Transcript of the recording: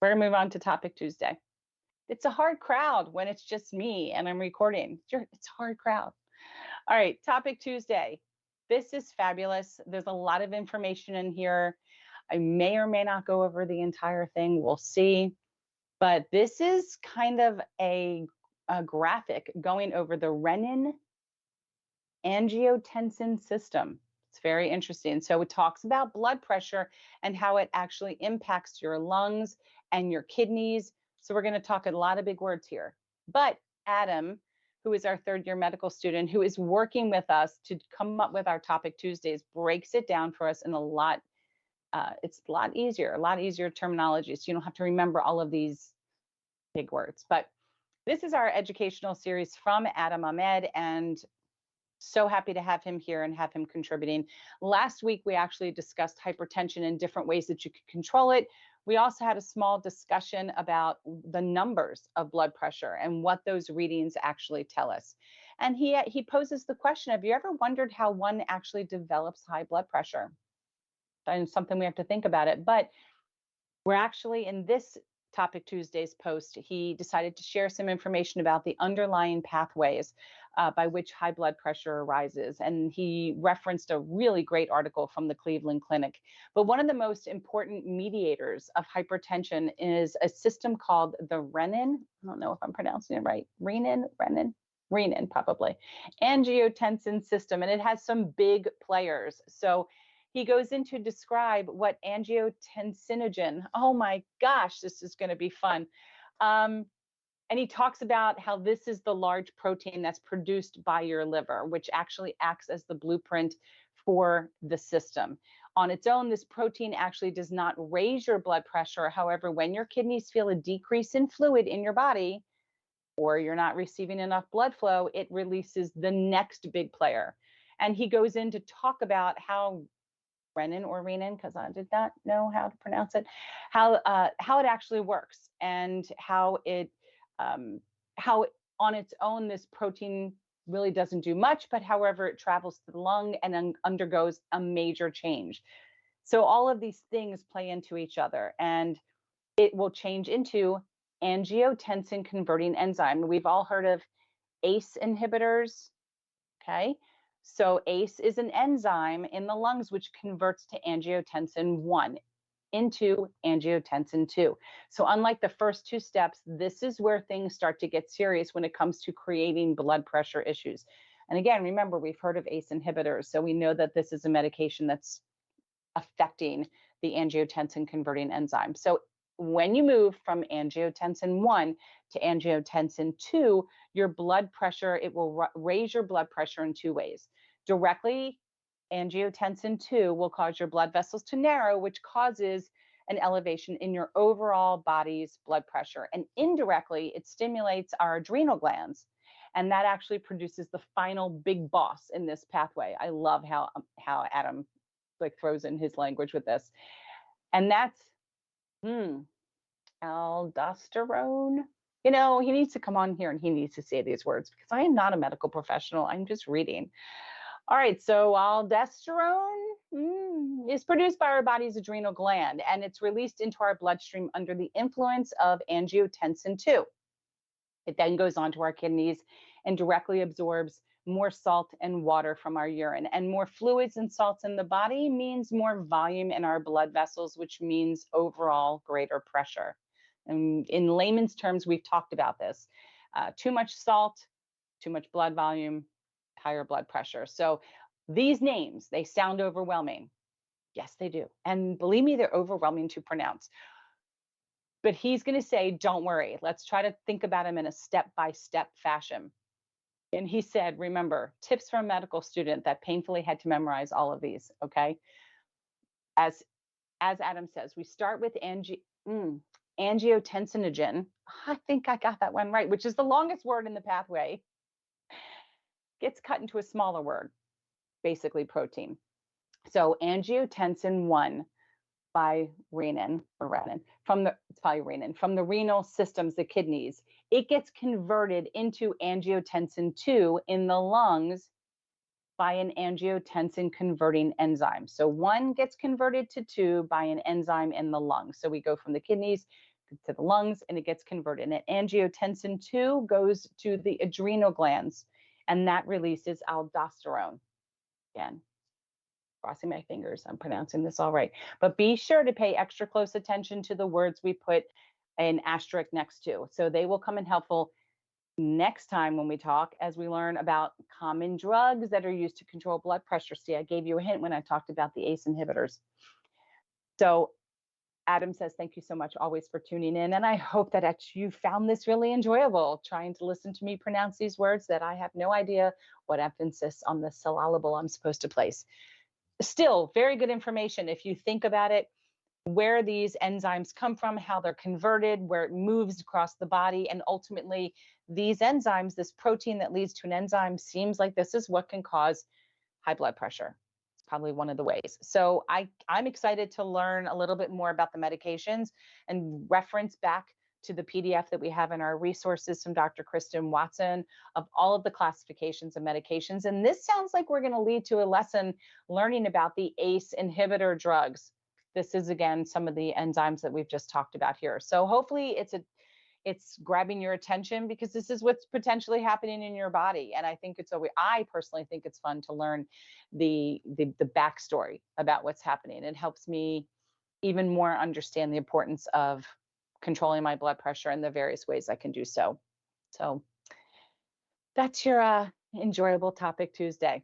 We're going to move on to Topic Tuesday. It's a hard crowd when it's just me and I'm recording. It's a hard crowd. All right, Topic Tuesday. This is fabulous. There's a lot of information in here. I may or may not go over the entire thing. We'll see. But this is kind of a graphic going over the renin angiotensin system. It's very interesting. So it talks about blood pressure and how it actually impacts your lungs and your kidneys. So we're going to talk a lot of big words here. But Adam, who is our third year medical student, who is working with us to come up with our Topic Tuesdays, breaks it down for us in it's a lot easier terminology. So you don't have to remember all of these big words. But this is our educational series from Adam Ahmed, and so happy to have him here and have him contributing. Last week, we actually discussed hypertension and different ways that you could control it. We also had a small discussion about the numbers of blood pressure and what those readings actually tell us. And he poses the question, have you ever wondered how one actually develops high blood pressure? And something we have to think about it. But we're actually in this Topic Tuesday's post, he decided to share some information about the underlying pathways by which high blood pressure arises. And he referenced a really great article from the Cleveland Clinic. But one of the most important mediators of hypertension is a system called the renin. I don't know if I'm pronouncing it right. Renin, probably. Angiotensin system. And it has some big players. So he goes in to describe what angiotensinogen, oh my gosh, this is going to be fun. And he talks about how this is the large protein that's produced by your liver, which actually acts as the blueprint for the system. On its own, this protein actually does not raise your blood pressure. However, when your kidneys feel a decrease in fluid in your body, or you're not receiving enough blood flow, it releases the next big player. And he goes in to talk about how renin, because I did not know how to pronounce it, how it actually works, and how on its own this protein really doesn't do much, but however it travels to the lung and then undergoes a major change. So all of these things play into each other, and it will change into angiotensin converting enzyme. We've all heard of ACE inhibitors, okay? So ACE is an enzyme in the lungs which converts to angiotensin 1 into angiotensin 2. So unlike the first two steps, this is where things start to get serious when it comes to creating blood pressure issues. And again, remember, we've heard of ACE inhibitors, so we know that this is a medication that's affecting the angiotensin converting enzyme. So when you move from angiotensin 1 to angiotensin 2, your blood pressure, it will raise your blood pressure in two ways. Directly, angiotensin 2 will cause your blood vessels to narrow, which causes an elevation in your overall body's blood pressure. And indirectly, it stimulates our adrenal glands. And that actually produces the final big boss in this pathway. I love how Adam throws in his language with this. And that's aldosterone. You know, he needs to come on here and he needs to say these words because I am not a medical professional. I'm just reading. All right, so aldosterone is produced by our body's adrenal gland, and it's released into our bloodstream under the influence of angiotensin 2. It then goes on to our kidneys and directly absorbs more salt and water from our urine. And more fluids and salts in the body means more volume in our blood vessels, which means overall greater pressure. And in layman's terms, we've talked about this. Too much salt, too much blood volume, higher blood pressure. So these names, they sound overwhelming. Yes, they do. And believe me, they're overwhelming to pronounce. But he's going to say, don't worry. Let's try to think about them in a step-by-step fashion. And he said, remember, tips for a medical student that painfully had to memorize all of these, okay? As Adam says, we start with angiotensinogen. I think I got that one right, which is the longest word in the pathway. Gets cut into a smaller word, basically protein. So angiotensin 1 by renin, it's probably renin, from the renal systems, the kidneys, it gets converted into angiotensin 2 in the lungs by an angiotensin converting enzyme. So 1 gets converted to 2 by an enzyme in the lungs. So we go from the kidneys, to the lungs and it gets converted. And angiotensin 2 goes to the adrenal glands and that releases aldosterone. Again, crossing my fingers, I'm pronouncing this all right. But be sure to pay extra close attention to the words we put an asterisk next to. So they will come in helpful next time when we talk as we learn about common drugs that are used to control blood pressure. See, I gave you a hint when I talked about the ACE inhibitors. So Adam says, thank you so much always for tuning in. And I hope that you found this really enjoyable, trying to listen to me pronounce these words that I have no idea what emphasis on the syllable I'm supposed to place. Still, very good information if you think about it, where these enzymes come from, how they're converted, where it moves across the body, and ultimately these enzymes, this protein that leads to an enzyme, seems like this is what can cause high blood pressure. It's probably one of the ways. So I'm excited to learn a little bit more about the medications and reference back to the PDF that we have in our resources from Dr. Kristen Watson of all of the classifications of medications. And this sounds like we're going to lead to a lesson learning about the ACE inhibitor drugs. This is, again, some of the enzymes that we've just talked about here. So hopefully it's grabbing your attention because this is what's potentially happening in your body. And I think I personally think it's fun to learn the backstory about what's happening. It helps me even more understand the importance of controlling my blood pressure and the various ways I can do so. So that's your enjoyable topic Tuesday.